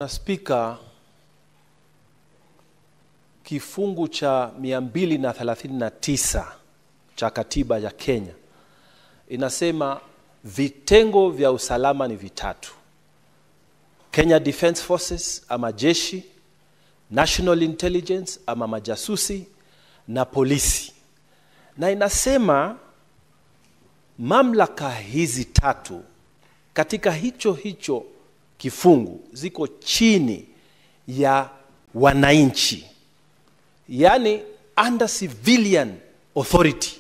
Spika, kifungu cha 239 cha katiba ya Kenya inasema vitengo vya usalama ni vitatu: Kenya Defence Forces ama jeshi, National Intelligence ama majasusi, na polisi. Na inasema mamlaka hizi tatu katika hicho kifungu ziko chini ya wananchi, yani under civilian authority.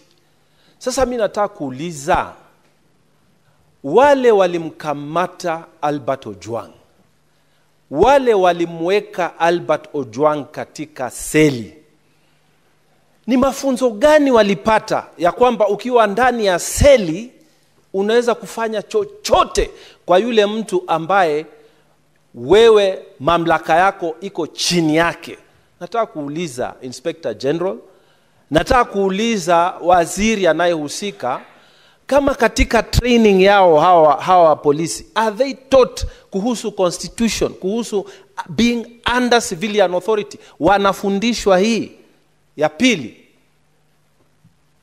Sasa mimi nataka kuuliza, wale walimkamata Albert Ojwang, wale walimweka Albert Ojwang katika seli, ni mafunzo gani walipata ya kwamba ukiwa ndani ya seli unaweza kufanya chochote kwa yule mtu ambaye wewe mamlaka yako iko chini yake? Nataka kuuliza Inspector General, nataka kuuliza waziri anayehusika, kama katika training yao hawa polisi, are they taught kuhusu constitution, kuhusu being under civilian authority? Wanafundishwa hii? Ya pili,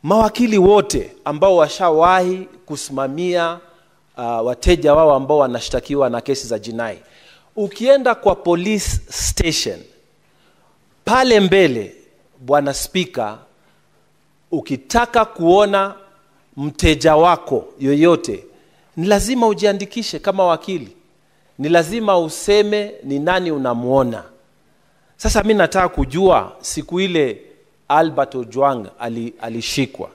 mawakili wote ambao washawahi kusimamia wateja wao ambao wanashtakiwa na kesi za jinai, ukienda kwa police station pale mbele, Bwana Spika, ukitaka kuona mteja wako yoyote, ni lazima ujiandikishe kama wakili, ni lazima useme ni nani unamuona. Sasa mimi nataka kujua, siku ile Albert Ojwang alishikwa,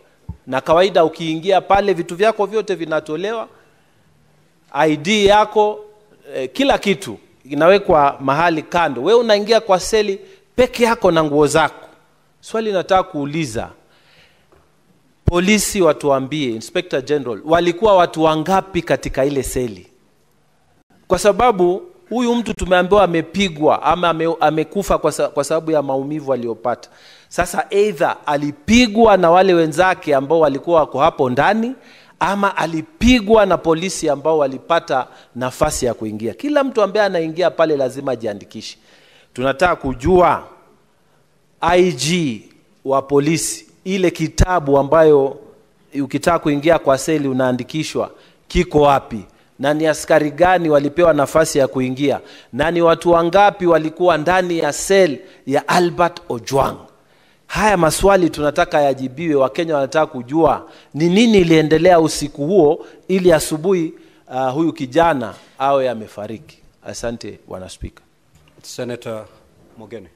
na kawaida ukiingia pale vitu vyako vyote vinatolewa, ID yako, kila kitu inawekwa mahali kando, wewe unaingia kwa seli peke yako na nguo zako. Swali nataka kuuliza, polisi watuambie, Inspector General, walikuwa watu wangapi katika ile seli? Kwa sababu huyu mtu tumeambiwa amepigwa ama amekufa kwa sababu ya maumivu aliyopata. Sasa either alipigwa na wale wenzake ambao walikuwa wako hapo ndani, ama alipigwa na polisi ambao walipata nafasi ya kuingia. Kila mtu ambaye anaingia pale lazima jiandikishe. Tunataka kujua IG wa polisi, ile kitabu ambayo ukitaka kuingia kwa seli unaandikishwa, kiko wapi? Na ni askari gani walipewa nafasi ya kuingia? Na ni watu wangapi walikuwa ndani ya seli ya Albert Ojwang? Haya maswali tunataka yajibiwe. Wakenya wanataka kujua ni nini iliendelea usiku huo, ili asubuhi huyu kijana awe amefariki. Asante, Bwana Spika. Senator Mogeni.